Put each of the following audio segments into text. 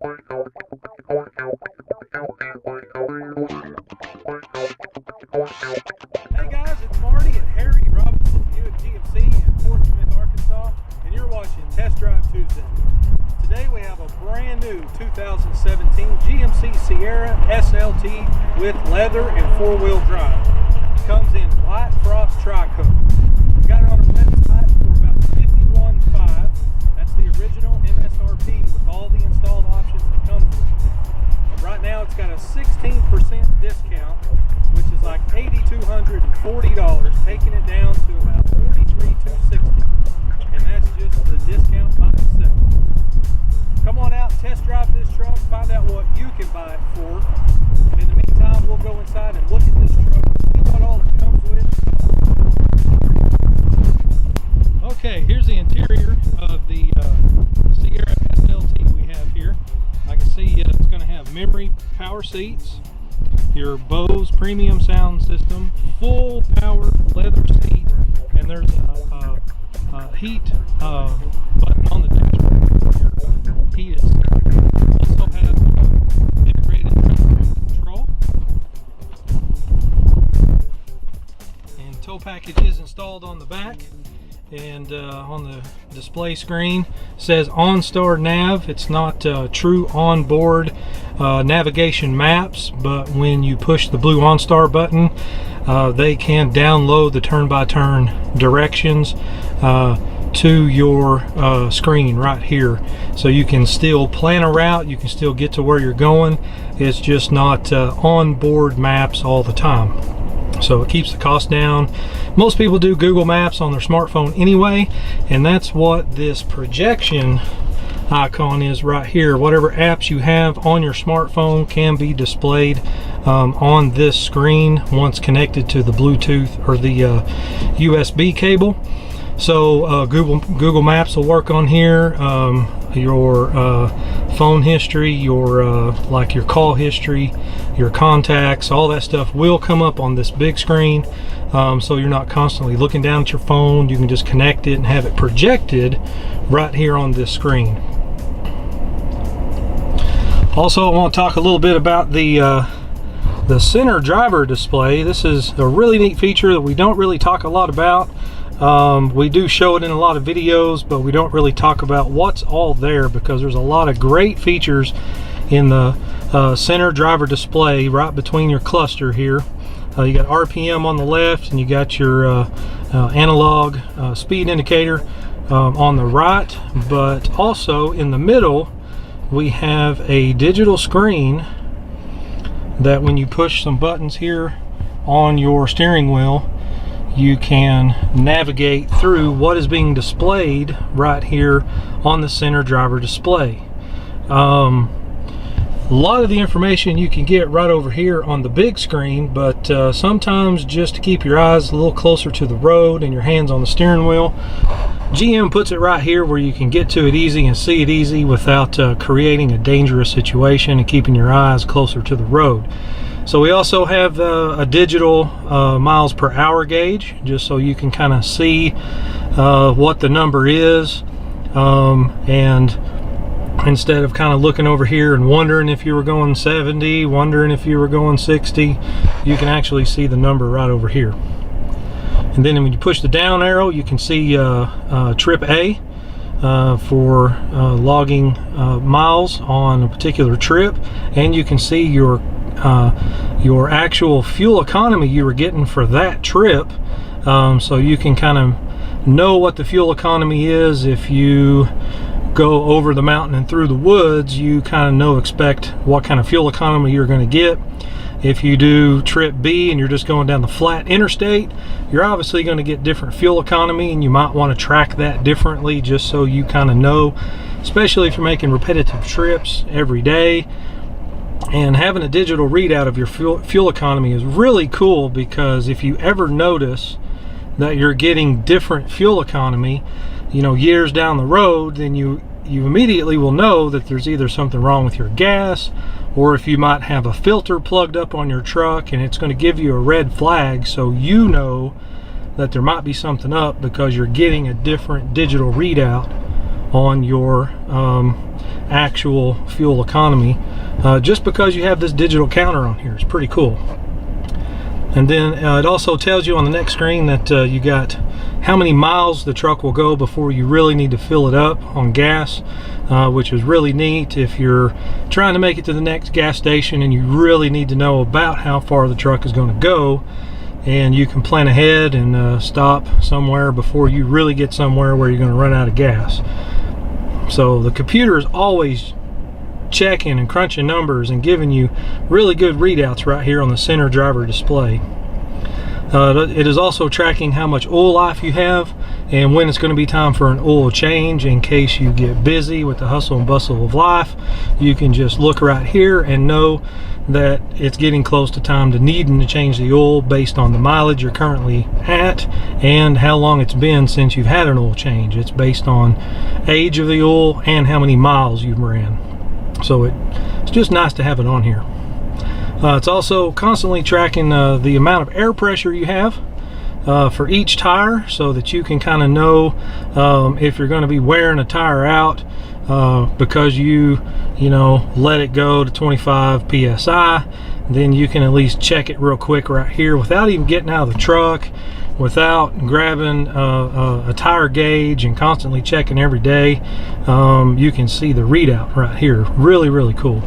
Hey guys, it's Marty at Harry Robinson Buick GMC in Fort Smith, Arkansas, and you're watching Test Drive Tuesday. Today we have a brand new 2017 GMC Sierra SLT with leather and four-wheel drive. It comes in white frost tri-coat. We got it on our website for about $51,500. That's the original MSRP with all the installed options that comes with it. Right now it's got a 16% discount, which is like $8,240, taking it down to about $43,260, and that's just the discount by itself. Come on out, test drive this truck, find out what you can buy it for, and in the meantime we'll go inside and look at this truck, see what all it comes with. Okay, here's the interior of the Sierra SLT we have here. I can see it's going to have memory power seats, your Bose premium sound system, full power leather seat, and there's a heat button on the dashboard. Heat is also have integrated control, and tow package is installed on the back. And on the display screen says OnStar Nav. It's not true onboard navigation maps, but when you push the blue OnStar button, they can download the turn-by-turn directions to your screen right here, so you can still plan a route, you can still get to where you're going. It's just not onboard maps all the time. So it keeps the cost down. Most people do Google Maps on their smartphone anyway, and that's what this projection icon is right here. Whatever apps you have on your smartphone can be displayed on this screen once connected to the Bluetooth or the USB cable. So Google Maps will work on here. Your phone history, your like your call history, your contacts, all that stuff will come up on this big screen, so you're not constantly looking down at your phone. You can just connect it and have it projected right here on this screen. Also, I want to talk a little bit about the center driver display. This is a really neat feature that we don't really talk a lot about. We do show it in a lot of videos, but we don't really talk about what's all there, because there's a lot of great features in the center driver display right between your cluster here. You got RPM on the left, and you got your analog speed indicator on the right, but also in the middle we have a digital screen that when you push some buttons here on your steering wheel, you can navigate through what is being displayed right here on the center driver display. A lot of the information you can get right over here on the big screen, but sometimes just to keep your eyes a little closer to the road and your hands on the steering wheel, GM puts it right here where you can get to it easy and see it easy without creating a dangerous situation and keeping your eyes closer to the road. So we also have a digital miles per hour gauge, just so you can kind of see what the number is, and instead of kind of looking over here and wondering if you were going 70, wondering if you were going 60, you can actually see the number right over here. And then when you push the down arrow, you can see trip A for logging miles on a particular trip, and you can see your actual fuel economy you were getting for that trip, so you can kind of know what the fuel economy is. If you go over the mountain and through the woods, you kind of expect what kind of fuel economy you're going to get. If you do trip B and you're just going down the flat interstate, you're obviously going to get different fuel economy, and you might want to track that differently just so you kind of know, especially if you're making repetitive trips every day. And having a digital readout of your fuel economy is really cool, because if you ever notice that you're getting different fuel economy, you know, years down the road, then you immediately will know that there's either something wrong with your gas, or if you might have a filter plugged up on your truck, and it's going to give you a red flag, so you know that there might be something up, because you're getting a different digital readout on your actual fuel economy, just because you have this digital counter on here. It's pretty cool. And then it also tells you on the next screen that you got how many miles the truck will go before you really need to fill it up on gas, which is really neat if you're trying to make it to the next gas station and you really need to know about how far the truck is going to go, and you can plan ahead and stop somewhere before you really get somewhere where you're going to run out of gas. So the computer is always checking and crunching numbers and giving you really good readouts right here on the center driver display. It is also tracking how much oil life you have and when it's going to be time for an oil change. In case you get busy with the hustle and bustle of life, you can just look right here and know that it's getting close to time to needing to change the oil based on the mileage you're currently at and how long it's been since you've had an oil change. It's based on age of the oil and how many miles you've ran. So it's just nice to have it on here. It's also constantly tracking the amount of air pressure you have for each tire, so that you can kind of know if you're going to be wearing a tire out because you know, let it go to 25 psi. Then you can at least check it real quick right here without even getting out of the truck, without grabbing a tire gauge and constantly checking every day. You can see the readout right here. Really, really cool.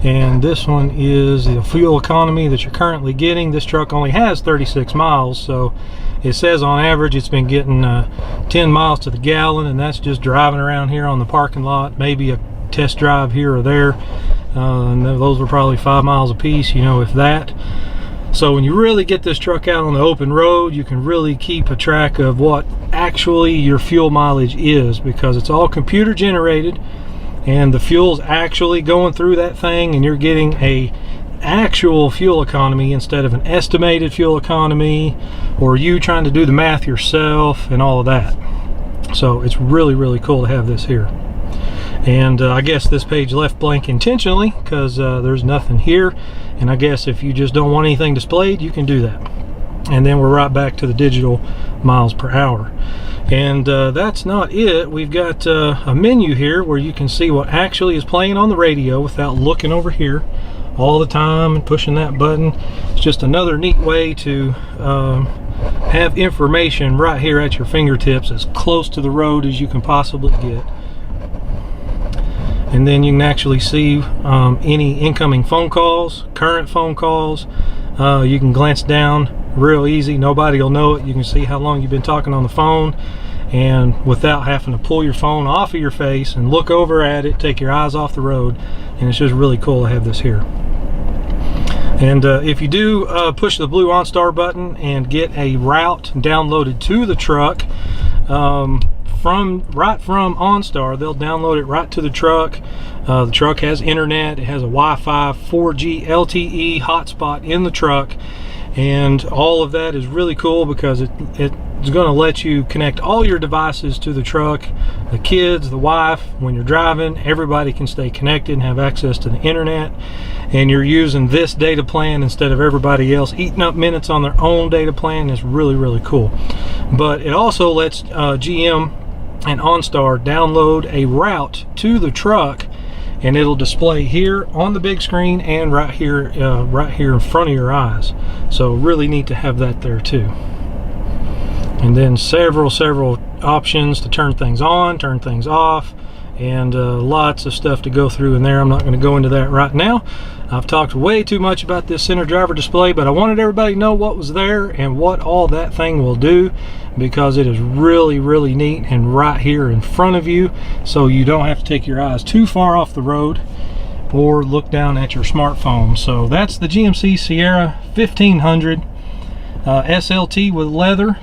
And this one is the fuel economy that you're currently getting. This truck only has 36 miles, so it says on average it's been getting 10 miles to the gallon, and that's just driving around here on the parking lot, maybe a test drive here or there, and those were probably 5 miles a piece, you know, if that. So when you really get this truck out on the open road, you can really keep a track of what actually your fuel mileage is, because it's all computer generated and the fuel's actually going through that thing, and you're getting a actual fuel economy instead of an estimated fuel economy or you trying to do the math yourself and all of that. So it's really, really cool to have this here. And I guess this page left blank intentionally because there's nothing here, and I guess if you just don't want anything displayed, you can do that. And then we're right back to the digital miles per hour. And that's not it. We've got a menu here where you can see what actually is playing on the radio without looking over here all the time and pushing that button. It's just another neat way to have information right here at your fingertips, as close to the road as you can possibly get. And then you can actually see any incoming phone calls, current phone calls. You can glance down real easy. Nobody will know it. You can see how long you've been talking on the phone, and without having to pull your phone off of your face and look over at it, take your eyes off the road. And it's just really cool to have this here. And if you do push the blue OnStar button and get a route downloaded to the truck right from OnStar, they'll download it right to the truck. The truck has internet. It has a Wi-Fi 4G LTE hotspot in the truck, and all of that is really cool because it's going to let you connect all your devices to the truck. The kids, the wife, when you're driving, everybody can stay connected and have access to the internet, and you're using this data plan instead of everybody else eating up minutes on their own data plan. It's really, really cool. But it also lets GM and OnStar download a route to the truck, and it'll display here on the big screen and right here in front of your eyes. So really neat to have that there too. And then several options to turn things on, turn things off, and lots of stuff to go through in there. I'm not going to go into that right now. I've talked way too much about this center driver display, but I wanted everybody to know what was there and what all that thing will do, because it is really, really neat and right here in front of you, so you don't have to take your eyes too far off the road or look down at your smartphone. So that's the GMC Sierra 1500 SLT with leather.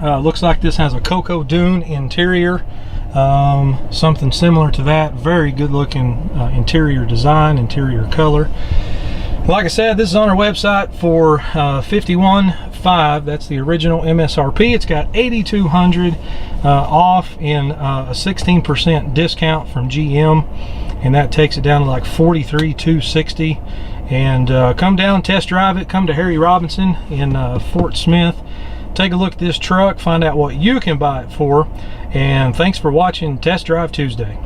Looks like this has a Cocoa Dune interior, something similar to that. Very good looking interior design, interior color. Like I said, this is on our website for $51,500. That's the original MSRP. It's got $8,200 off in a 16% discount from GM, and that takes it down to like $43,260. And come down, test drive it. Come to Harry Robinson in Fort Smith take a look at this truck, find out what you can buy it for. And thanks for watching Test Drive Tuesday.